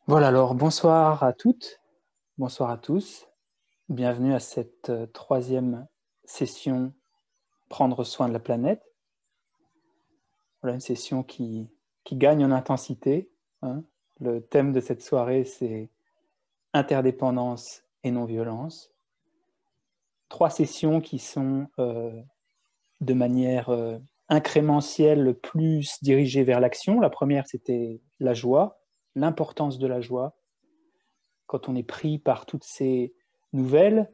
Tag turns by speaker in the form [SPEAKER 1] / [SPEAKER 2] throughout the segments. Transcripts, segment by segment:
[SPEAKER 1] Voilà, alors bonsoir à toutes, bonsoir à tous. Bienvenue à cette troisième session Prendre soin de la planète. Voilà une session qui gagne en intensité, hein. Le thème de cette soirée, c'est interdépendance et non-violence. Trois sessions qui sont de manière incrémentielle plus dirigées vers l'action. La première, c'était la joie, l'importance de la joie. Quand on est pris par toutes ces nouvelles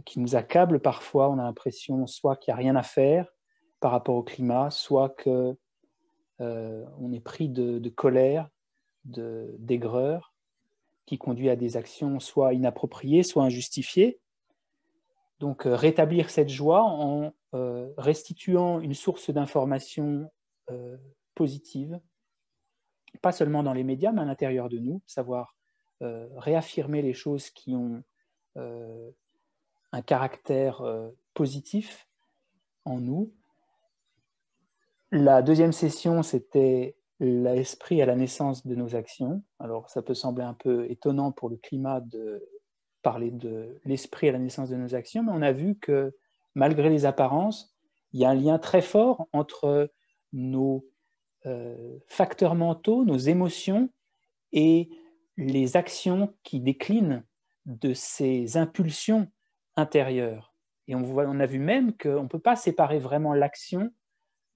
[SPEAKER 1] qui nous accablent parfois, on a l'impression soit qu'il n'y a rien à faire par rapport au climat, soit qu'on est pris de colère, d'aigreur, qui conduit à des actions soit inappropriées, soit injustifiées. Donc rétablir cette joie en restituant une source d'information positive, pas seulement dans les médias, mais à l'intérieur de nous, savoir réaffirmer les choses qui ont un caractère positif en nous. La deuxième session, c'était l'esprit à la naissance de nos actions. Alors, ça peut sembler un peu étonnant pour le climat de parler de l'esprit à la naissance de nos actions, mais on a vu que malgré les apparences, il y a un lien très fort entre nos facteurs mentaux, nos émotions et les actions qui déclinent de ces impulsions intérieures. Et on a vu même qu'on ne peut pas séparer vraiment l'action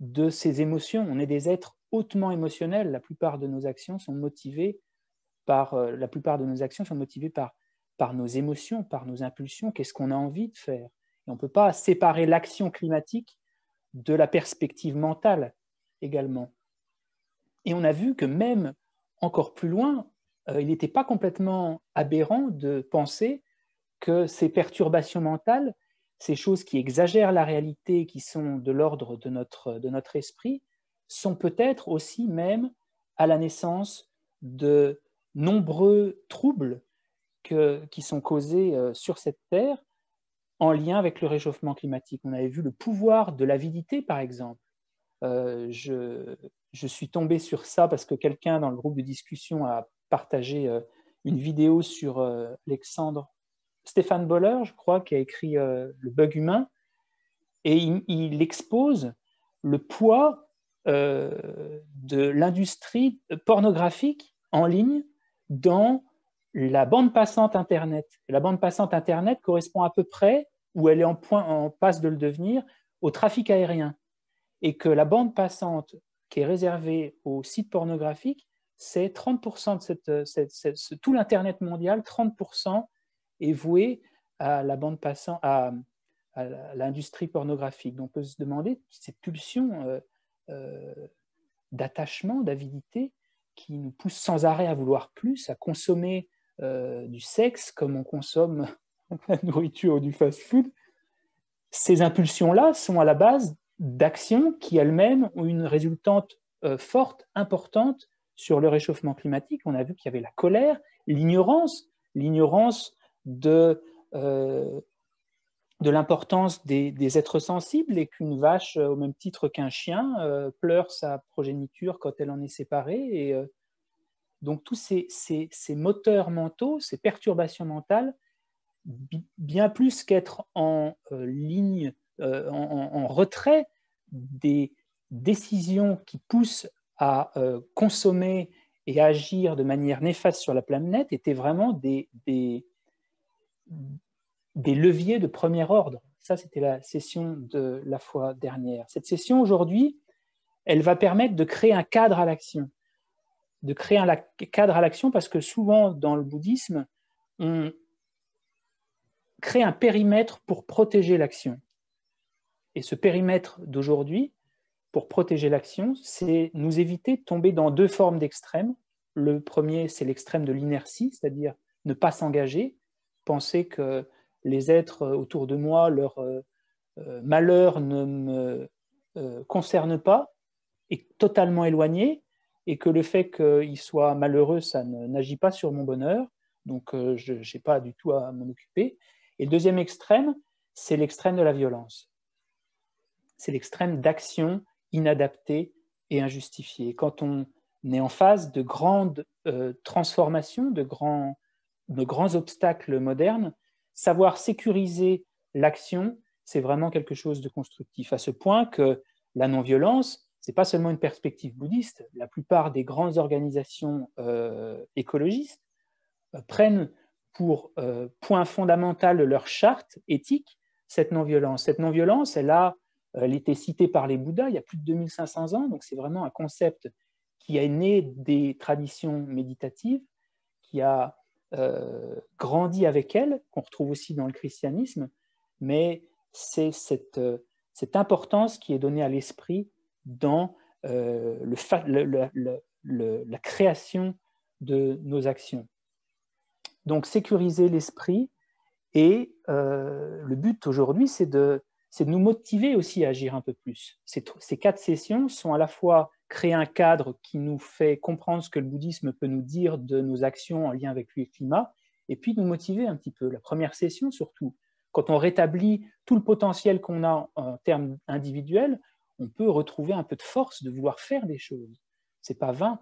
[SPEAKER 1] de ses émotions. On est des êtres hautement émotionnels. La plupart de nos actions sont motivées par nos émotions, par nos impulsions. Qu'est-ce qu'on a envie de faire? Et on ne peut pas séparer l'action climatique de la perspective mentale également. Et on a vu que même encore plus loin, il n'était pas complètement aberrant de penser que ces perturbations mentales, ces choses qui exagèrent la réalité, qui sont de l'ordre de notre esprit, sont peut-être aussi même à la naissance de nombreux troubles qui sont causés sur cette Terre en lien avec le réchauffement climatique. On avait vu le pouvoir de l'avidité, par exemple. Je suis tombé sur ça parce que quelqu'un dans le groupe de discussion a partagé une vidéo sur Stéphane Boller, je crois, qui a écrit Le bug humain, et il expose le poids de l'industrie pornographique en ligne dans la bande passante Internet. Et la bande passante Internet correspond à peu près, où elle est en passe de le devenir, au trafic aérien. Et que la bande passante qui est réservée aux sites pornographiques, c'est 30% de tout l'Internet mondial, 30% est voué à la bande passante, à l'industrie pornographique. Donc on peut se demander ces pulsions d'attachement, d'avidité, qui nous poussent sans arrêt à vouloir plus, à consommer du sexe comme on consomme la nourriture ou du fast-food. Ces impulsions-là sont à la base d'actions qui elles-mêmes ont une résultante forte, importante sur le réchauffement climatique. On a vu qu'il y avait la colère, l'ignorance de l'importance des êtres sensibles et qu'une vache, au même titre qu'un chien, pleure sa progéniture quand elle en est séparée. Et donc tous ces moteurs mentaux, ces perturbations mentales, bien plus qu'être en ligne, en retrait des décisions qui poussent à consommer et à agir de manière néfaste sur la planète, étaient vraiment des leviers de premier ordre. Ça, c'était la session de la fois dernière. Cette session, aujourd'hui, elle va permettre de créer un cadre à l'action. De créer un cadre à l'action parce que souvent, dans le bouddhisme, on crée un périmètre pour protéger l'action. Et ce périmètre d'aujourd'hui, pour protéger l'action, c'est nous éviter de tomber dans deux formes d'extrêmes. Le premier, c'est l'extrême de l'inertie, c'est-à-dire ne pas s'engager, penser que les êtres autour de moi, leur malheur ne me concerne pas, est totalement éloigné, et que le fait qu'ils soient malheureux, ça n'agit pas sur mon bonheur, donc je n'ai pas du tout à m'en occuper. Et le deuxième extrême, c'est l'extrême de la violence. C'est l'extrême d'action inadaptée et injustifiée. Quand on est en phase de grandes transformations, de grands obstacles modernes. Savoir sécuriser l'action, c'est vraiment quelque chose de constructif, à ce point que la non-violence, ce n'est pas seulement une perspective bouddhiste. La plupart des grandes organisations écologistes prennent pour point fondamental de leur charte éthique cette non-violence. Cette non-violence, elle était citée par les Bouddhas il y a plus de 2500 ans, donc c'est vraiment un concept qui est né des traditions méditatives, qui a grandi avec elles, qu'on retrouve aussi dans le christianisme, mais c'est cette importance qui est donnée à l'esprit dans la création de nos actions. Donc sécuriser l'esprit, et le but aujourd'hui, c'est de nous motiver aussi à agir un peu plus. Ces 4 sessions sont à la fois créer un cadre qui nous fait comprendre ce que le bouddhisme peut nous dire de nos actions en lien avec le climat, et puis nous motiver un petit peu. La première session surtout, quand on rétablit tout le potentiel qu'on a en termes individuels, on peut retrouver un peu de force de vouloir faire des choses. Ce n'est pas vain.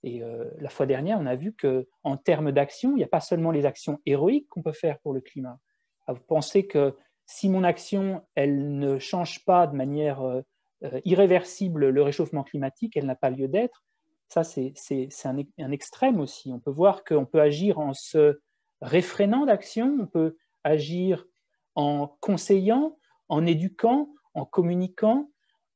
[SPEAKER 1] Et la fois dernière, on a vu qu'en termes d'action, il n'y a pas seulement les actions héroïques qu'on peut faire pour le climat. Vous pensez que si mon action, elle ne change pas de manière irréversible le réchauffement climatique, elle n'a pas lieu d'être. Ça, c'est un extrême aussi. On peut voir qu'on peut agir en se réfrénant d'action, on peut agir en conseillant, en éduquant, en communiquant,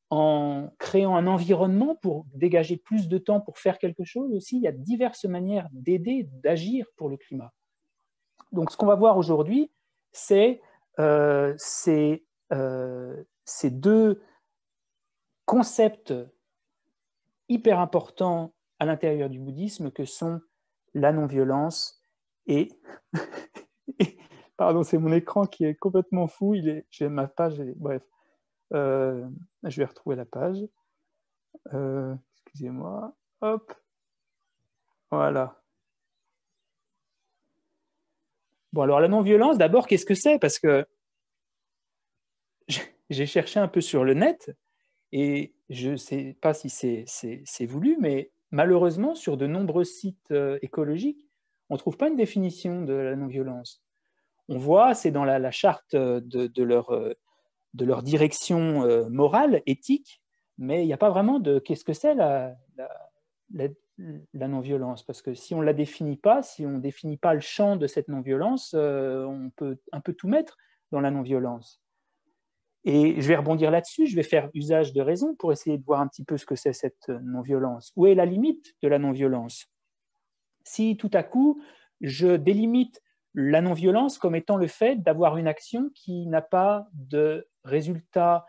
[SPEAKER 1] en créant un environnement pour dégager plus de temps pour faire quelque chose aussi. Il y a diverses manières d'aider, d'agir pour le climat. Donc, ce qu'on va voir aujourd'hui, c'est ces 2 concepts hyper importants à l'intérieur du bouddhisme que sont la non-violence et... Pardon, c'est mon écran qui est complètement fou. J'ai ma page, bref. Je vais retrouver la page. Excusez-moi. Hop. Voilà. Bon, alors la non-violence, d'abord, qu'est-ce que c'est? Parce que j'ai cherché un peu sur le net et je ne sais pas si c'est voulu, mais malheureusement, sur de nombreux sites écologiques, on ne trouve pas une définition de la non-violence. On voit, c'est dans la charte de leur direction morale, éthique, mais il n'y a pas vraiment de qu'est-ce que c'est la non-violence, parce que si on ne la définit pas, si on ne définit pas le champ de cette non-violence, on peut un peu tout mettre dans la non-violence. Et je vais rebondir là-dessus, je vais faire usage de raison pour essayer de voir un petit peu ce que c'est cette non-violence. Où est la limite de la non-violence? Si tout à coup, je délimite la non-violence comme étant le fait d'avoir une action qui n'a pas de résultat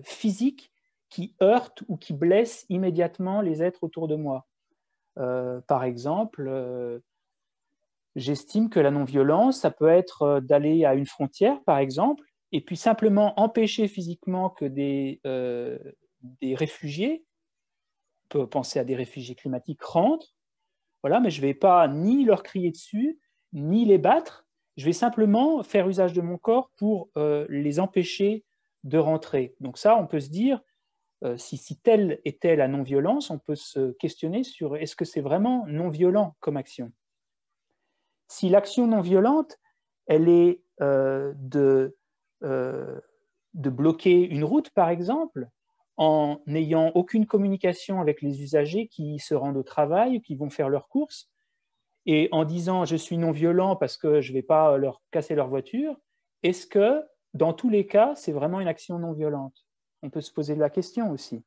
[SPEAKER 1] physique qui heurte ou qui blesse immédiatement les êtres autour de moi. Par exemple, j'estime que la non-violence, ça peut être d'aller à une frontière, par exemple, et puis simplement empêcher physiquement que des réfugiés, on peut penser à des réfugiés climatiques, rentrent, voilà, mais je ne vais pas ni leur crier dessus, ni les battre, je vais simplement faire usage de mon corps pour les empêcher de rentrer. Donc ça, on peut se dire, si telle était la non-violence, on peut se questionner sur est-ce que c'est vraiment non-violent comme action? Si l'action non-violente, elle est de bloquer une route, par exemple, en n'ayant aucune communication avec les usagers qui se rendent au travail, qui vont faire leurs courses, et en disant « je suis non-violent parce que je ne vais pas leur casser leur voiture », est-ce que, dans tous les cas, c'est vraiment une action non-violente? On peut se poser la question aussi.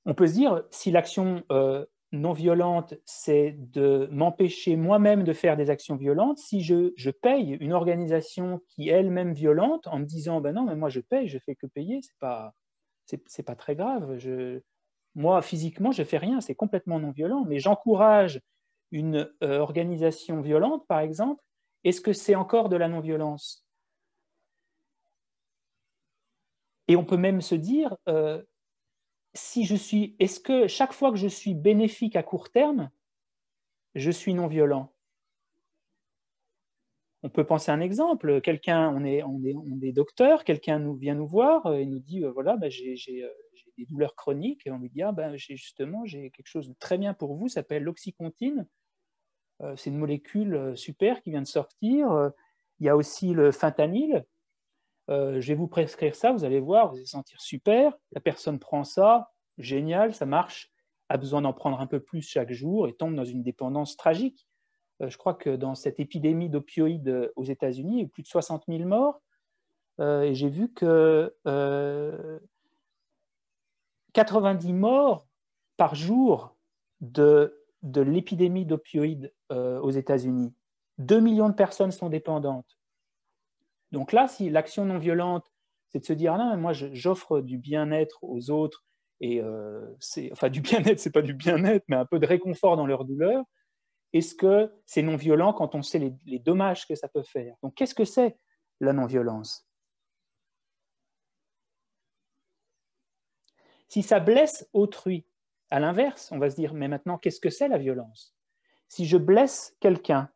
[SPEAKER 1] On peut se dire, si l'action non-violente, c'est de m'empêcher moi-même de faire des actions violentes, si je paye une organisation qui est elle-même violente en me disant ben non, mais moi je paye, je fais que payer, c'est pas très grave. Moi, physiquement, je fais rien, c'est complètement non-violent, mais j'encourage une organisation violente, par exemple, est-ce que c'est encore de la non-violence? Et on peut même se dire, est-ce que chaque fois que je suis bénéfique à court terme, je suis non-violent? On peut penser à un exemple. Quelqu'un, on est docteur, quelqu'un vient nous voir et nous dit voilà, ben, j'ai des douleurs chroniques. Et on lui dit ah, ben, j'ai quelque chose de très bien pour vous, ça s'appelle l'oxycontine. C'est une molécule super qui vient de sortir. Il y a aussi le fentanyl. Je vais vous prescrire ça, vous allez voir, vous allez sentir super. La personne prend ça, génial, ça marche, a besoin d'en prendre un peu plus chaque jour et tombe dans une dépendance tragique. Je crois que dans cette épidémie d'opioïdes aux États-Unis, il y a eu plus de 60 000 morts. Et j'ai vu que 90 morts par jour de l'épidémie d'opioïdes aux États-Unis. 2 millions de personnes sont dépendantes. Donc là, si l'action non violente, c'est de se dire, ah non, moi j'offre du bien-être aux autres, et enfin du bien-être, c'est pas du bien-être, mais un peu de réconfort dans leur douleur, est-ce que c'est non violent quand on sait les dommages que ça peut faire? Donc qu'est-ce que c'est la non-violence? Si ça blesse autrui, à l'inverse, on va se dire, mais maintenant, qu'est-ce que c'est la violence? Si je blesse quelqu'un,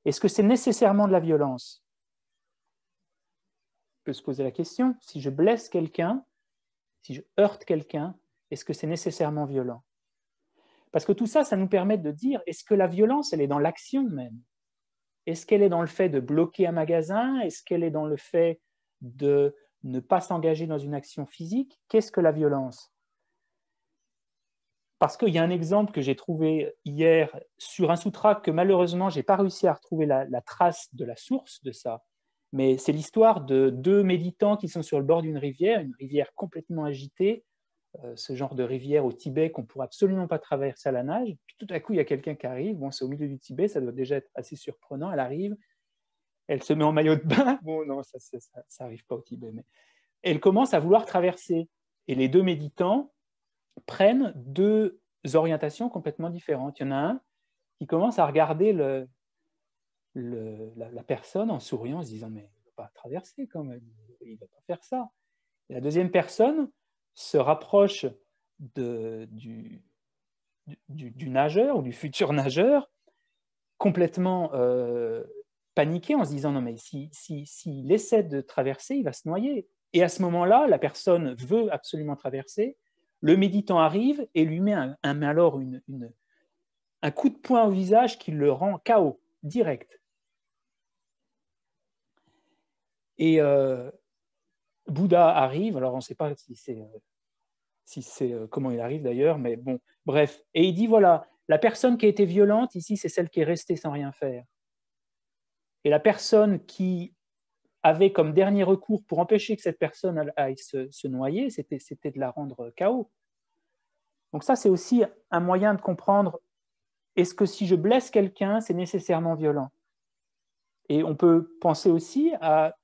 [SPEAKER 1] est-ce que c'est nécessairement de la violence? On peut se poser la question, si je blesse quelqu'un, si je heurte quelqu'un, est-ce que c'est nécessairement violent? Parce que tout ça, ça nous permet de dire, est-ce que la violence, elle est dans l'action même? Est-ce qu'elle est dans le fait de bloquer un magasin? Est-ce qu'elle est dans le fait de ne pas s'engager dans une action physique? Qu'est-ce que la violence? Parce qu'il y a un exemple que j'ai trouvé hier sur un sutra que malheureusement, je n'ai pas réussi à retrouver la trace de la source de ça. Mais c'est l'histoire de deux méditants qui sont sur le bord d'une rivière, une rivière complètement agitée, ce genre de rivière au Tibet qu'on ne pourrait absolument pas traverser à la nage. Puis tout à coup, il y a quelqu'un qui arrive. Bon, c'est au milieu du Tibet, ça doit déjà être assez surprenant. Elle arrive, elle se met en maillot de bain. Bon, non, ça n'arrive pas au Tibet. Mais elle commence à vouloir traverser. Et les deux méditants prennent deux orientations complètement différentes. Il y en a un qui commence à regarder la personne en souriant, en se disant « mais il ne va pas traverser quand même, il ne va pas faire ça ». Et la deuxième personne se rapproche du nageur ou du futur nageur, complètement paniqué en se disant « non mais s'il essaie de traverser, il va se noyer ». Et à ce moment-là, la personne veut absolument traverser, le méditant arrive et lui met alors un coup de poing au visage qui le rend KO, direct. Et Bouddha arrive, alors on ne sait pas si c'est comment il arrive d'ailleurs, mais bon, bref. Et il dit, voilà, la personne qui a été violente, ici, c'est celle qui est restée sans rien faire. Et la personne qui avait comme dernier recours pour empêcher que cette personne aille se noyer, c'était de la rendre KO. Donc ça, c'est aussi un moyen de comprendre, est-ce que si je blesse quelqu'un, c'est nécessairement violent? Et on peut penser aussi à,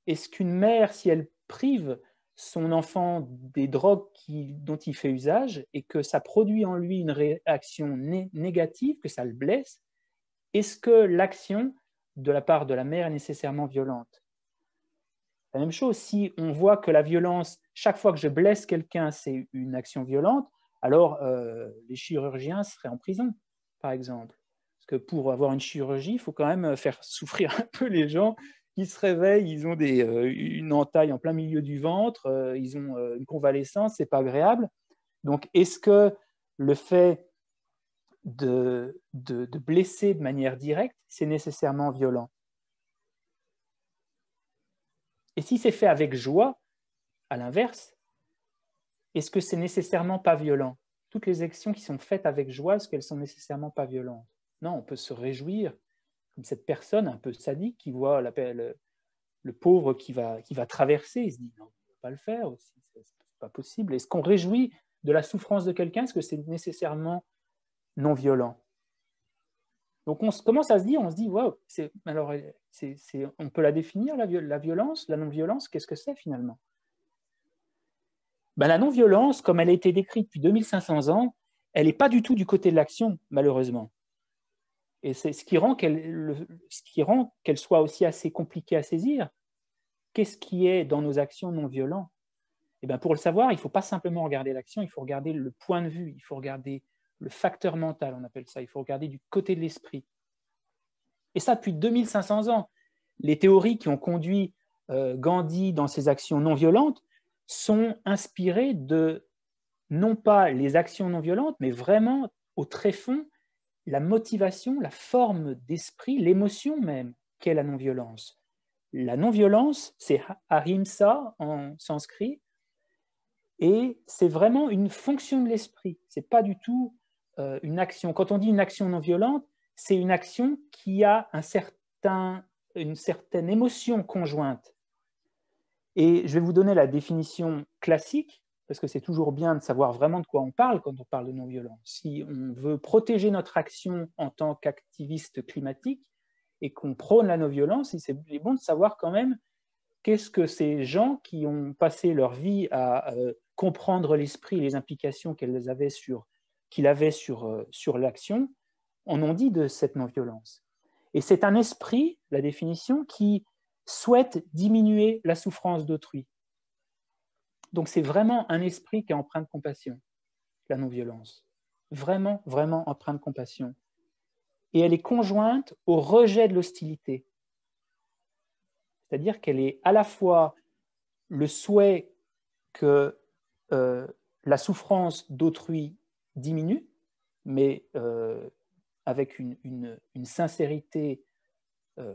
[SPEAKER 1] est-ce qu'une mère, si elle prive son enfant des drogues dont il fait usage et que ça produit en lui une réaction négative, que ça le blesse, est-ce que l'action de la part de la mère est nécessairement violente? La même chose, si on voit que la violence, chaque fois que je blesse quelqu'un, c'est une action violente, alors les chirurgiens seraient en prison, par exemple. Parce que pour avoir une chirurgie, il faut quand même faire souffrir un peu les gens qui se réveillent, ils ont une entaille en plein milieu du ventre, ils ont une convalescence, c'est pas agréable. Donc, est-ce que le fait de blesser de manière directe, c'est nécessairement violent? Et si c'est fait avec joie, à l'inverse, est-ce que c'est nécessairement pas violent? Toutes les actions qui sont faites avec joie, est-ce qu'elles sont nécessairement pas violentes? Non, on peut se réjouir, comme cette personne un peu sadique qui voit le pauvre qui va traverser, il se dit non, on ne peut pas le faire aussi, c'est pas possible. Est-ce qu'on réjouit de la souffrance de quelqu'un? Est-ce que c'est nécessairement non violent? Donc on commence à se dire, waouh, alors on peut la définir, la violence, la non-violence, qu'est-ce que c'est finalement? Ben, la non-violence, comme elle a été décrite depuis 2500 ans, elle n'est pas du tout du côté de l'action, malheureusement. Et c'est ce qui rend qu'elle soit aussi assez compliquée à saisir. Qu'est-ce qui est dans nos actions non violentes? Et bien, pour le savoir, il ne faut pas simplement regarder l'action, il faut regarder le point de vue, il faut regarder le facteur mental, on appelle ça, il faut regarder du côté de l'esprit. Et ça depuis 2500 ans. les théories qui ont conduit Gandhi dans ses actions non violentes sont inspirées de non pas les actions non violentes, mais vraiment au tréfonds la motivation, la forme d'esprit, l'émotion même qu'est la non-violence. La non-violence, c'est ahimsa en sanskrit, et c'est vraiment une fonction de l'esprit. Ce n'est pas du tout une action. Quand on dit une action non violente, c'est une action qui a une certaine émotion conjointe. Et je vais vous donner la définition classique, parce que c'est toujours bien de savoir vraiment de quoi on parle quand on parle de non-violence. Si on veut protéger notre action en tant qu'activiste climatique et qu'on prône la non-violence, il est bon de savoir quand même qu'est-ce que ces gens qui ont passé leur vie à comprendre l'esprit et les implications qu'il avait sur l'action, en ont dit de cette non-violence. Et c'est un esprit, la définition, qui souhaite diminuer la souffrance d'autrui. Donc c'est vraiment un esprit qui est empreint de compassion, la non-violence. Vraiment, vraiment empreint de compassion. Et elle est conjointe au rejet de l'hostilité. C'est-à-dire qu'elle est à la fois le souhait que la souffrance d'autrui diminue, mais avec une sincérité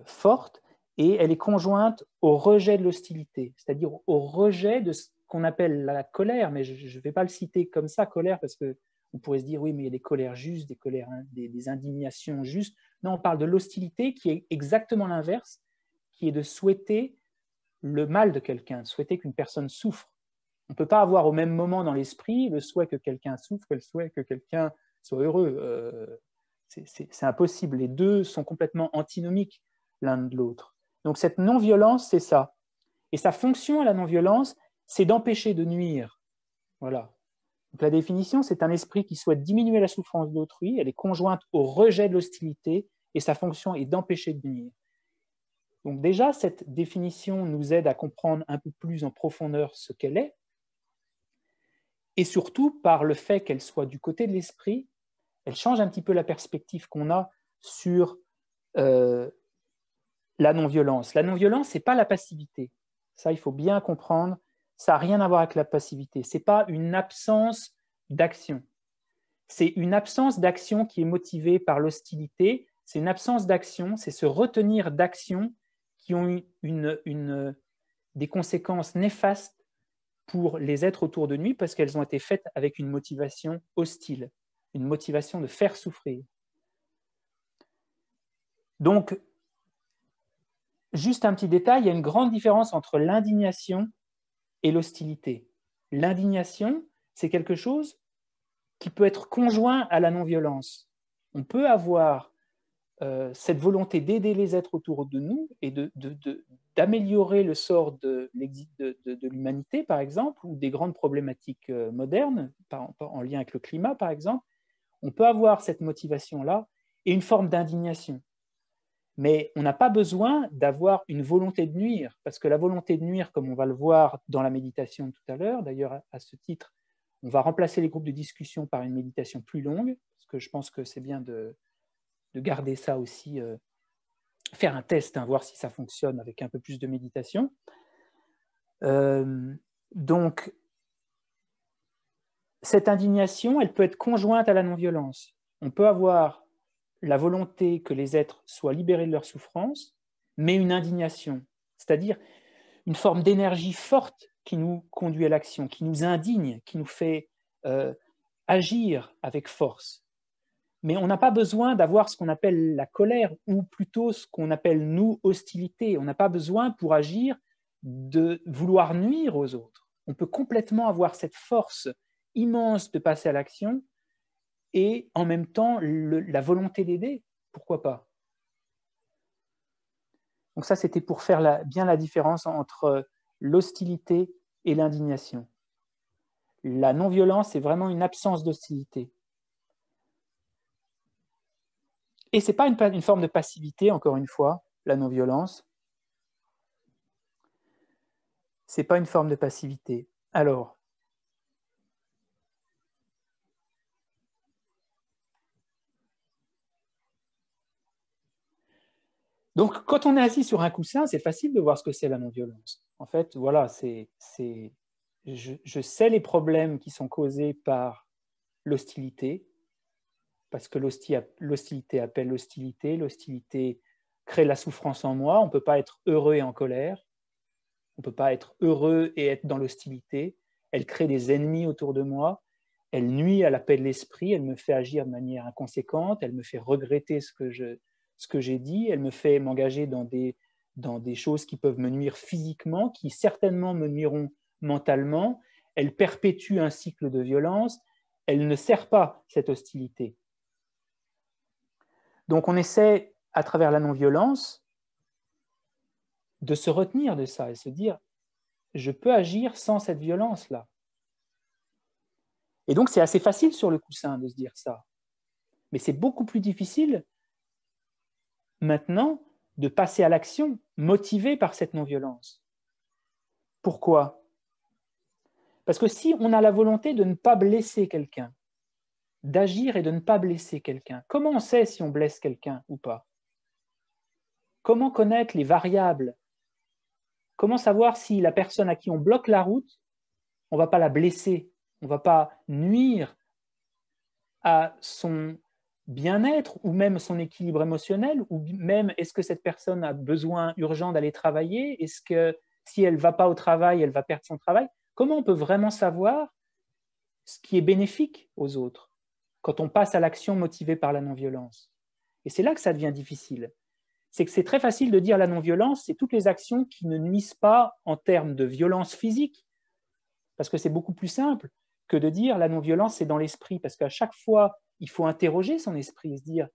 [SPEAKER 1] forte, et elle est conjointe au rejet de l'hostilité, c'est-à-dire au rejet de ce qu'on appelle la colère, mais je ne vais pas le citer comme ça, colère, parce que on pourrait se dire, oui, mais il y a des colères justes, des colères, des indignations justes. Non, on parle de l'hostilité qui est exactement l'inverse, qui est de souhaiter le mal de quelqu'un, de souhaiter qu'une personne souffre. On ne peut pas avoir au même moment dans l'esprit le souhait que quelqu'un souffre et le souhait que quelqu'un soit heureux. C'est impossible. Les deux sont complètement antinomiques l'un de l'autre. Donc cette non-violence, c'est ça. Et sa fonction à la non-violence, c'est d'empêcher de nuire. Voilà. Donc la définition, c'est un esprit qui souhaite diminuer la souffrance d'autrui, elle est conjointe au rejet de l'hostilité, et sa fonction est d'empêcher de nuire. Donc déjà, cette définition nous aide à comprendre un peu plus en profondeur ce qu'elle est, et surtout, par le fait qu'elle soit du côté de l'esprit, elle change un petit peu la perspective qu'on a sur la non-violence. La non-violence, ce n'est pas la passivité. Ça, il faut bien comprendre. Ça n'a rien à voir avec la passivité. Ce n'est pas une absence d'action. C'est une absence d'action qui est motivée par l'hostilité. C'est une absence d'action, c'est se retenir d'actions qui ont des conséquences néfastes pour les êtres autour de nous parce qu'elles ont été faites avec une motivation hostile, une motivation de faire souffrir. Donc, juste un petit détail, il y a une grande différence entre l'indignation et l'hostilité. L'indignation, c'est quelque chose qui peut être conjoint à la non-violence. On peut avoir cette volonté d'aider les êtres autour de nous et d'améliorer le sort de l'humanité, par exemple, ou des grandes problématiques modernes, en lien avec le climat, par exemple. On peut avoir cette motivation-là et une forme d'indignation. Mais on n'a pas besoin d'avoir une volonté de nuire, parce que la volonté de nuire, comme on va le voir dans la méditation tout à l'heure, d'ailleurs à ce titre, on va remplacer les groupes de discussion par une méditation plus longue, parce que je pense que c'est bien de garder ça aussi, faire un test, voir si ça fonctionne avec un peu plus de méditation. Donc, cette indignation, elle peut être conjointe à la non-violence. On peut avoir la volonté que les êtres soient libérés de leur souffrance, mais une indignation, c'est-à-dire une forme d'énergie forte qui nous conduit à l'action, qui nous indigne, qui nous fait agir avec force. Mais on n'a pas besoin d'avoir ce qu'on appelle la colère, ou plutôt ce qu'on appelle, nous, hostilité. On n'a pas besoin, pour agir, de vouloir nuire aux autres. On peut complètement avoir cette force immense de passer à l'action et en même temps la volonté d'aider. Pourquoi pas? Donc ça, c'était pour faire bien la différence entre l'hostilité et l'indignation. La non-violence, c'est vraiment une absence d'hostilité. Et ce n'est pas une forme de passivité, encore une fois, la non-violence. Ce n'est pas une forme de passivité. Alors, Donc, quand on est assis sur un coussin, c'est facile de voir ce que c'est la non-violence. En fait, voilà, je sais les problèmes qui sont causés par l'hostilité, parce que l'hostilité appelle l'hostilité crée la souffrance en moi, on ne peut pas être heureux et en colère, on ne peut pas être heureux et être dans l'hostilité, elle crée des ennemis autour de moi, elle nuit à la paix de l'esprit, elle me fait agir de manière inconséquente, elle me fait regretter ce que j'ai dit, elle me fait m'engager dans des choses qui peuvent me nuire physiquement, qui certainement me nuiront mentalement, elle perpétue un cycle de violence, elle ne sert pas cette hostilité. Donc on essaie, à travers la non-violence, de se retenir de ça et se dire, je peux agir sans cette violence-là. Et donc c'est assez facile sur le coussin de se dire ça. Mais c'est beaucoup plus difficile maintenant de passer à l'action motivé par cette non-violence. Pourquoi? Parce que si on a la volonté de ne pas blesser quelqu'un, d'agir et de ne pas blesser quelqu'un, comment on sait si on blesse quelqu'un ou pas? Comment connaître les variables? Comment savoir si la personne à qui on bloque la route, on ne va pas la blesser, on ne va pas nuire à son bien-être ou même son équilibre émotionnel, ou même est-ce que cette personne a besoin urgent d'aller travailler? Est-ce que si elle ne va pas au travail, elle va perdre son travail? Comment on peut vraiment savoir ce qui est bénéfique aux autres quand on passe à l'action motivée par la non-violence? Et c'est là que ça devient difficile. C'est que c'est très facile de dire la non-violence, c'est toutes les actions qui ne nuisent pas en termes de violence physique, parce que c'est beaucoup plus simple que de dire la non-violence, c'est dans l'esprit, parce qu'à chaque fois, il faut interroger son esprit, se dire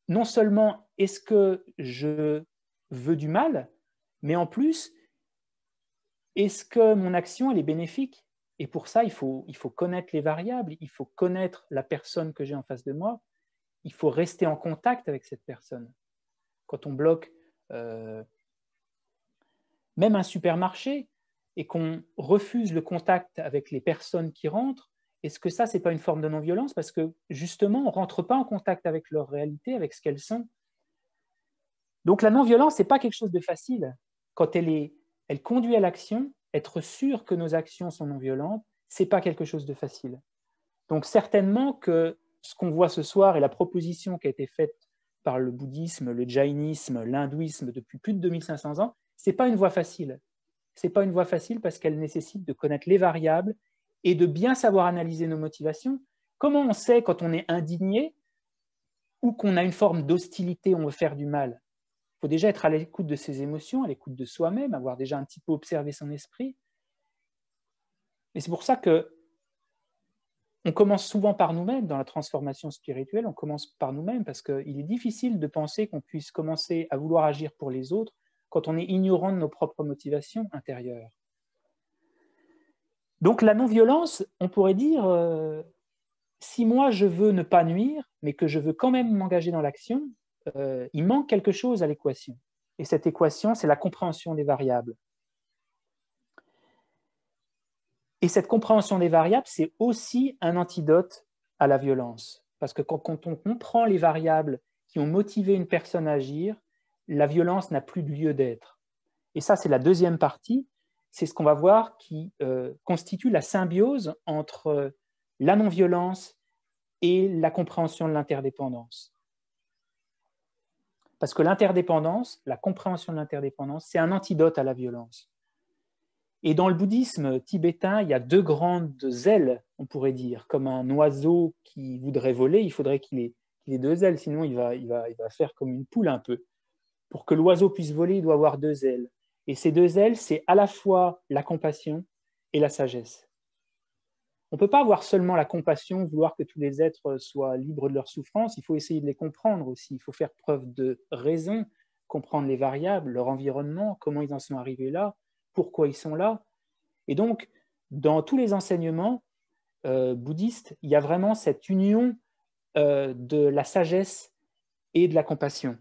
[SPEAKER 1] non seulement est-ce que je veux du mal, mais en plus, est-ce que mon action, elle est bénéfique? Et pour ça, il faut connaître les variables, il faut connaître la personne que j'ai en face de moi, il faut rester en contact avec cette personne. Quand on bloque même un supermarché et qu'on refuse le contact avec les personnes qui rentrent, est-ce que ça, ce n'est pas une forme de non-violence? Parce que justement, on ne rentre pas en contact avec leur réalité, avec ce qu'elles sont. Donc la non-violence, ce n'est pas quelque chose de facile. Quand elle conduit à l'action, être sûr que nos actions sont non-violentes, ce n'est pas quelque chose de facile. Donc certainement que ce qu'on voit ce soir et la proposition qui a été faite par le bouddhisme, le jaïnisme, l'hindouisme depuis plus de 2500 ans, ce n'est pas une voie facile. Ce n'est pas une voie facile parce qu'elle nécessite de connaître les variables et de bien savoir analyser nos motivations. Comment on sait quand on est indigné ou qu'on a une forme d'hostilité, on veut faire du mal? Il faut déjà être à l'écoute de ses émotions, à l'écoute de soi-même, avoir déjà un petit peu observé son esprit. Et c'est pour ça que on commence souvent par nous-mêmes dans la transformation spirituelle, on commence par nous-mêmes parce qu'il est difficile de penser qu'on puisse commencer à vouloir agir pour les autres quand on est ignorant de nos propres motivations intérieures. Donc la non-violence, on pourrait dire, si moi je veux ne pas nuire, mais que je veux quand même m'engager dans l'action, il manque quelque chose à l'équation. Et cette équation, c'est la compréhension des variables. Et cette compréhension des variables, c'est aussi un antidote à la violence. Parce que quand on comprend les variables qui ont motivé une personne à agir, la violence n'a plus de lieu d'être. Et ça, c'est la deuxième partie. C'est ce qu'on va voir qui constitue la symbiose entre la non-violence et la compréhension de l'interdépendance. Parce que l'interdépendance, la compréhension de l'interdépendance, c'est un antidote à la violence. Et dans le bouddhisme tibétain, il y a deux grandes ailes, on pourrait dire. Comme un oiseau qui voudrait voler, il faudrait qu'il ait deux ailes, sinon il va faire comme une poule un peu. Pour que l'oiseau puisse voler, il doit avoir deux ailes. Et ces deux ailes, c'est à la fois la compassion et la sagesse. On ne peut pas avoir seulement la compassion, vouloir que tous les êtres soient libres de leur souffrance, il faut essayer de les comprendre aussi, il faut faire preuve de raison, comprendre les variables, leur environnement, comment ils en sont arrivés là, pourquoi ils sont là. Et donc, dans tous les enseignements bouddhistes, il y a vraiment cette union de la sagesse et de la compassion.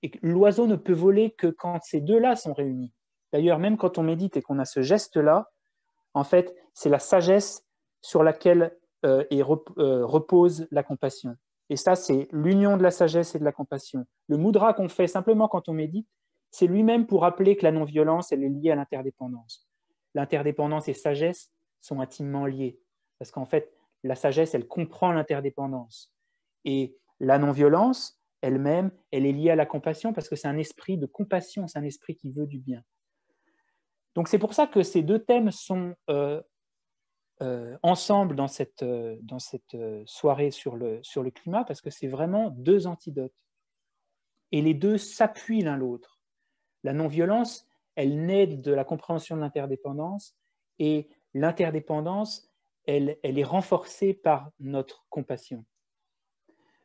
[SPEAKER 1] Et l'oiseau ne peut voler que quand ces deux-là sont réunis. D'ailleurs, même quand on médite et qu'on a ce geste-là, en fait, c'est la sagesse sur laquelle repose la compassion. Et ça, c'est l'union de la sagesse et de la compassion. Le mudra qu'on fait simplement quand on médite, c'est lui-même pour rappeler que la non-violence, elle est liée à l'interdépendance. L'interdépendance et sagesse sont intimement liées. Parce qu'en fait, la sagesse, elle comprend l'interdépendance. Et la non-violence, elle-même, elle est liée à la compassion parce que c'est un esprit de compassion, c'est un esprit qui veut du bien. Donc c'est pour ça que ces deux thèmes sont ensemble dans cette soirée sur le climat, parce que c'est vraiment deux antidotes. Et les deux s'appuient l'un l'autre. La non-violence, elle naît de la compréhension de l'interdépendance, et l'interdépendance, elle est renforcée par notre compassion.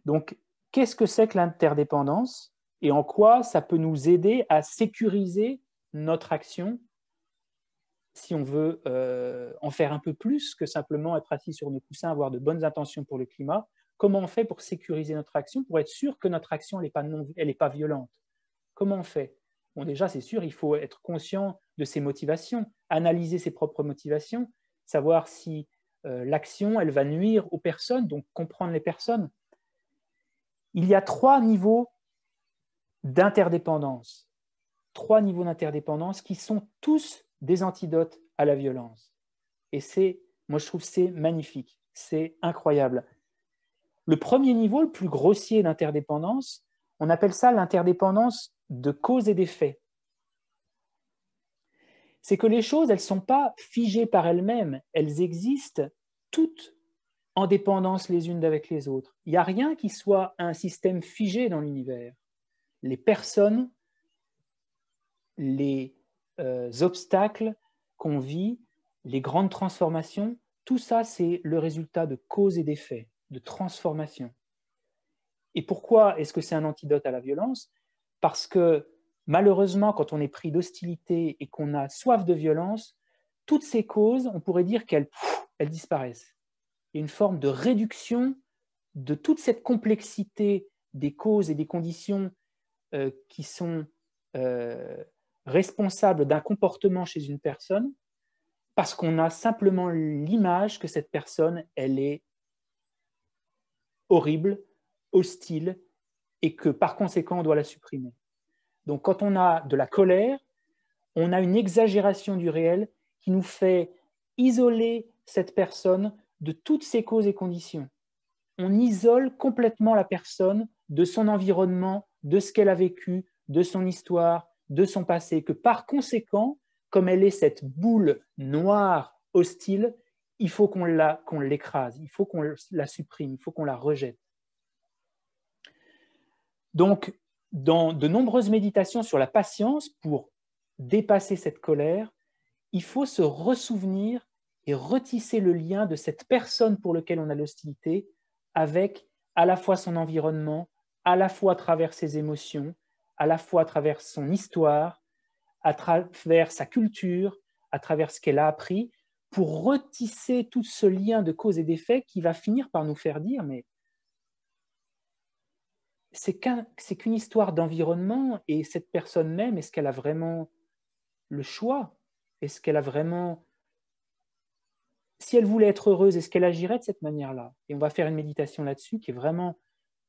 [SPEAKER 1] Donc, qu'est-ce que c'est que l'interdépendance et en quoi ça peut nous aider à sécuriser notre action si on veut en faire un peu plus que simplement être assis sur nos coussins, avoir de bonnes intentions pour le climat? Comment on fait pour sécuriser notre action, pour être sûr que notre action n'est pas violente? Comment on fait? Bon, déjà, c'est sûr, il faut être conscient de ses motivations, analyser ses propres motivations, savoir si l'action, elle va nuire aux personnes, donc comprendre les personnes. Il y a trois niveaux d'interdépendance. Trois niveaux d'interdépendance qui sont tous des antidotes à la violence. Et moi je trouve c'est magnifique, c'est incroyable. Le premier niveau, le plus grossier d'interdépendance, on appelle ça l'interdépendance de cause et d'effet. C'est que les choses, elles ne sont pas figées par elles-mêmes, elles existent toutes en dépendance les unes d'avec les autres. Il n'y a rien qui soit un système figé dans l'univers. Les personnes, les obstacles qu'on vit, les grandes transformations, tout ça, c'est le résultat de cause et d'effet, de transformation. Et pourquoi est-ce que c'est un antidote à la violence? Parce que malheureusement, quand on est pris d'hostilité et qu'on a soif de violence, toutes ces causes, on pourrait dire qu'elles disparaissent. Il y a une forme de réduction de toute cette complexité des causes et des conditions qui sont responsables d'un comportement chez une personne, parce qu'on a simplement l'image que cette personne, elle est horrible, hostile, et que par conséquent, on doit la supprimer. Donc quand on a de la colère, on a une exagération du réel qui nous fait isoler cette personne de toutes ses causes et conditions. On isole complètement la personne de son environnement, de ce qu'elle a vécu, de son histoire, de son passé, que par conséquent, comme elle est cette boule noire, hostile, il faut qu'on l'écrase, il faut qu'on la supprime, il faut qu'on la rejette. Donc, dans de nombreuses méditations sur la patience, pour dépasser cette colère, il faut se ressouvenir et retisser le lien de cette personne pour laquelle on a l'hostilité avec à la fois son environnement, à la fois à travers ses émotions, à la fois à travers son histoire, à travers sa culture, à travers ce qu'elle a appris, pour retisser tout ce lien de cause et d'effet qui va finir par nous faire dire mais c'est qu'une histoire d'environnement, et cette personne même, est-ce qu'elle a vraiment le choix? Est-ce qu'elle a vraiment... Si elle voulait être heureuse, est-ce qu'elle agirait de cette manière-là? Et on va faire une méditation là-dessus qui est vraiment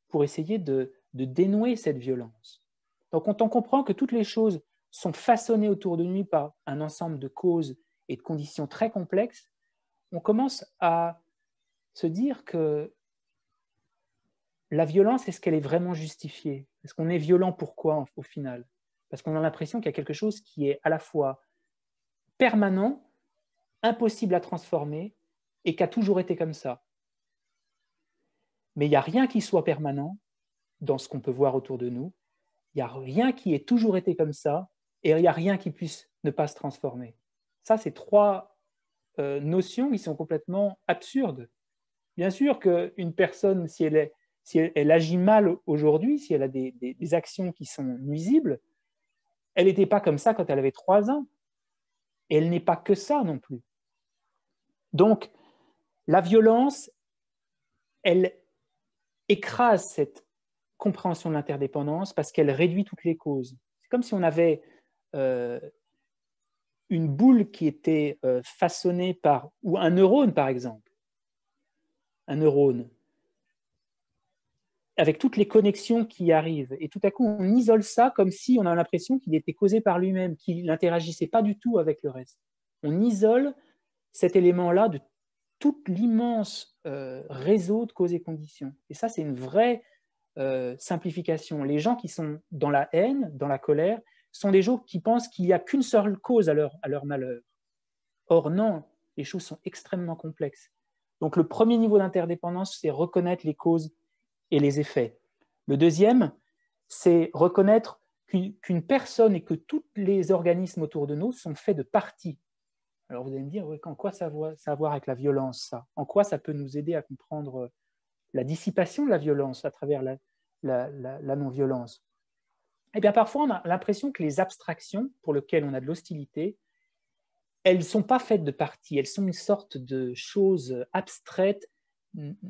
[SPEAKER 1] pour essayer de dénouer cette violence. Donc quand on comprend que toutes les choses sont façonnées autour de nous par un ensemble de causes et de conditions très complexes, on commence à se dire que la violence, est-ce qu'elle est vraiment justifiée? Est-ce qu'on est violent? Pourquoi au final? Parce qu'on a l'impression qu'il y a quelque chose qui est à la fois permanent, impossible à transformer, et qui a toujours été comme ça. Mais il n'y a rien qui soit permanent dans ce qu'on peut voir autour de nous. Il n'y a rien qui ait toujours été comme ça, et il n'y a rien qui puisse ne pas se transformer. Ça, c'est trois notions qui sont complètement absurdes. Bien sûr qu'une personne, si elle agit mal aujourd'hui, si elle a des actions qui sont nuisibles, elle n'était pas comme ça quand elle avait 3 ans. Et elle n'est pas que ça non plus. Donc, la violence, elle écrase cette compréhension de l'interdépendance parce qu'elle réduit toutes les causes. C'est comme si on avait une boule qui était façonnée par, ou un neurone par exemple. Un neurone. avec toutes les connexions qui arrivent. Et tout à coup, on isole ça comme si on a l'impression qu'il était causé par lui-même, qu'il n'interagissait pas du tout avec le reste. On isole cet élément-là de tout l'immense réseau de causes et conditions. Et ça, c'est une vraie simplification. Les gens qui sont dans la haine, dans la colère, sont des gens qui pensent qu'il n'y a qu'une seule cause à leur malheur. Or, non, les choses sont extrêmement complexes. Donc, le premier niveau d'interdépendance, c'est reconnaître les causes et les effets. Le deuxième, c'est reconnaître qu'une personne et que tous les organismes autour de nous sont faits de parties. Alors vous allez me dire, en quoi ça a à voir avec la violence, ça? En quoi ça peut nous aider à comprendre la dissipation de la violence à travers la non-violence? Eh bien, parfois, on a l'impression que les abstractions pour lesquelles on a de l'hostilité, elles ne sont pas faites de parties, elles sont une sorte de choses abstraites,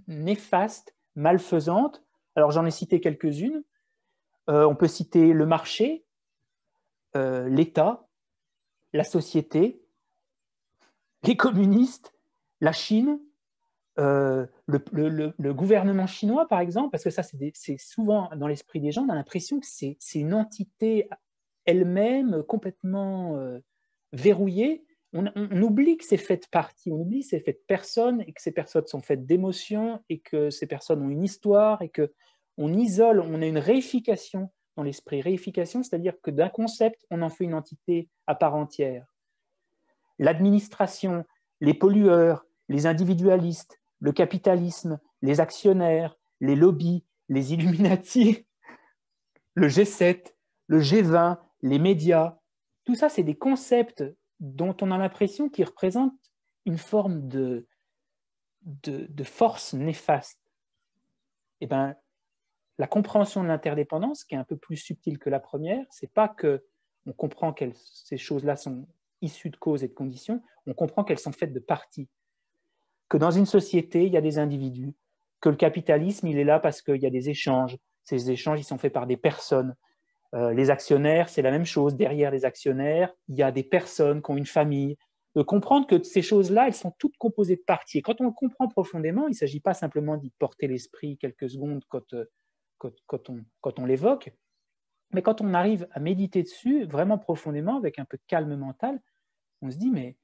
[SPEAKER 1] néfastes, malfaisantes. Alors, j'en ai cité quelques-unes. On peut citer le marché, l'État, la société, les communistes, la Chine, le gouvernement chinois, par exemple, parce que ça, c'est souvent dans l'esprit des gens, on a l'impression que c'est une entité elle-même complètement verrouillée. On oublie que c'est fait de parties, on oublie que c'est fait de personnes, et que ces personnes sont faites d'émotions, et que ces personnes ont une histoire, et qu'on isole, on a une réification dans l'esprit. Réification, c'est-à-dire que d'un concept, on en fait une entité à part entière. L'administration, les pollueurs, les individualistes, le capitalisme, les actionnaires, les lobbies, les Illuminati, le G7, le G20, les médias, tout ça, c'est des concepts dont on a l'impression qu'ils représentent une forme de force néfaste. Eh bien, la compréhension de l'interdépendance, qui est un peu plus subtile que la première, c'est pas qu'on comprend que ces choses-là sont issues de causes et de conditions, on comprend qu'elles sont faites de parties. Que dans une société, il y a des individus, que le capitalisme, il est là parce qu'il y a des échanges. Ces échanges, ils sont faits par des personnes. Les actionnaires, c'est la même chose. Derrière les actionnaires, il y a des personnes qui ont une famille. De comprendre que ces choses-là, elles sont toutes composées de parties. Et quand on le comprend profondément, il ne s'agit pas simplement d'y porter l'esprit quelques secondes quand on l'évoque, mais quand on arrive à méditer dessus vraiment profondément, avec un peu de calme mental, on se dit, mais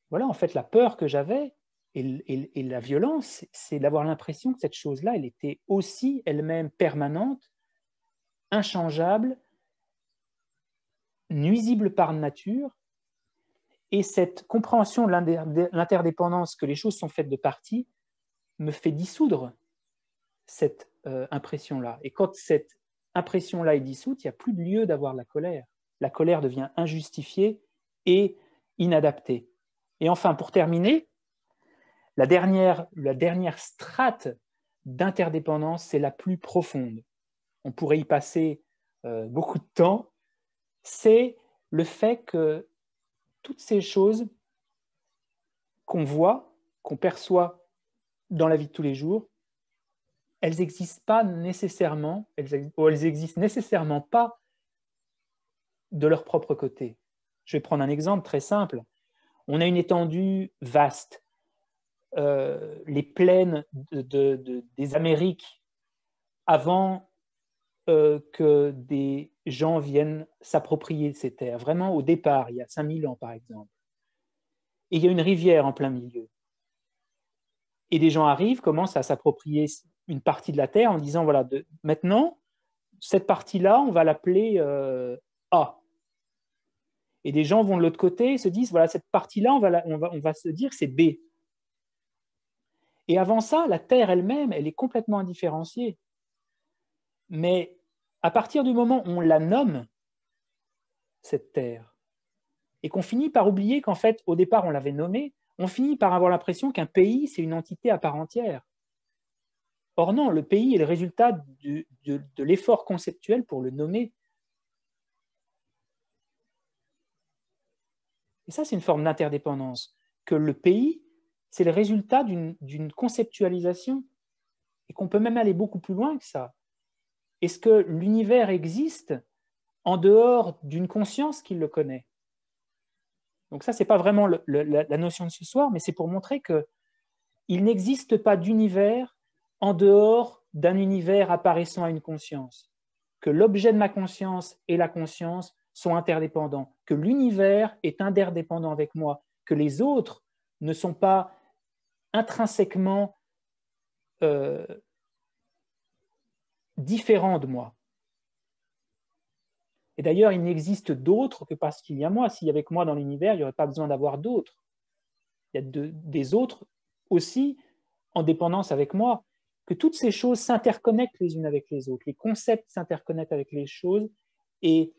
[SPEAKER 1] voilà, en fait, la peur que j'avais et la violence, c'est d'avoir l'impression que cette chose-là, elle était aussi elle-même permanente, inchangeable, nuisible par nature. Et cette compréhension de l'interdépendance, que les choses sont faites de parties, me fait dissoudre cette impression-là. Et quand cette impression-là est dissoute, il n'y a plus de lieu d'avoir la colère. La colère devient injustifiée et inadaptée. Et enfin, pour terminer, la dernière strate d'interdépendance, c'est la plus profonde. On pourrait y passer beaucoup de temps. C'est le fait que toutes ces choses qu'on voit, qu'on perçoit dans la vie de tous les jours, elles n'existent pas nécessairement, elles existent nécessairement pas de leur propre côté. Je vais prendre un exemple très simple. On a une étendue vaste. Les plaines des Amériques, avant que des gens viennent s'approprier ces terres, vraiment au départ, il y a 5000 ans par exemple. Et il y a une rivière en plein milieu. Et des gens arrivent, commencent à s'approprier une partie de la terre en disant, voilà, maintenant, cette partie-là, on va l'appeler A. Et des gens vont de l'autre côté et se disent, voilà, cette partie-là, on va se dire que c'est B. Et avant ça, la terre elle-même, elle est complètement indifférenciée. Mais à partir du moment où on la nomme, cette terre, et qu'on finit par oublier qu'en fait, au départ, on l'avait nommée, on finit par avoir l'impression qu'un pays, c'est une entité à part entière. Or non, le pays est le résultat de l'effort conceptuel pour le nommer. Et ça, c'est une forme d'interdépendance. Que le pays, c'est le résultat d'une conceptualisation, et qu'on peut même aller beaucoup plus loin que ça. Est-ce que l'univers existe en dehors d'une conscience qui le connaît? Donc ça, ce n'est pas vraiment la notion de ce soir, mais c'est pour montrer qu'il n'existe pas d'univers en dehors d'un univers apparaissant à une conscience, que l'objet de ma conscience et la conscience sont interdépendants, que l'univers est interdépendant avec moi, que les autres ne sont pas intrinsèquement différents de moi. Et d'ailleurs, il n'existe d'autres que parce qu'il y a moi. S'il y avait que moi dans l'univers, il n'y aurait pas besoin d'avoir d'autres. Il y a des autres aussi en dépendance avec moi, que toutes ces choses s'interconnectent les unes avec les autres. Les concepts s'interconnectent avec les choses et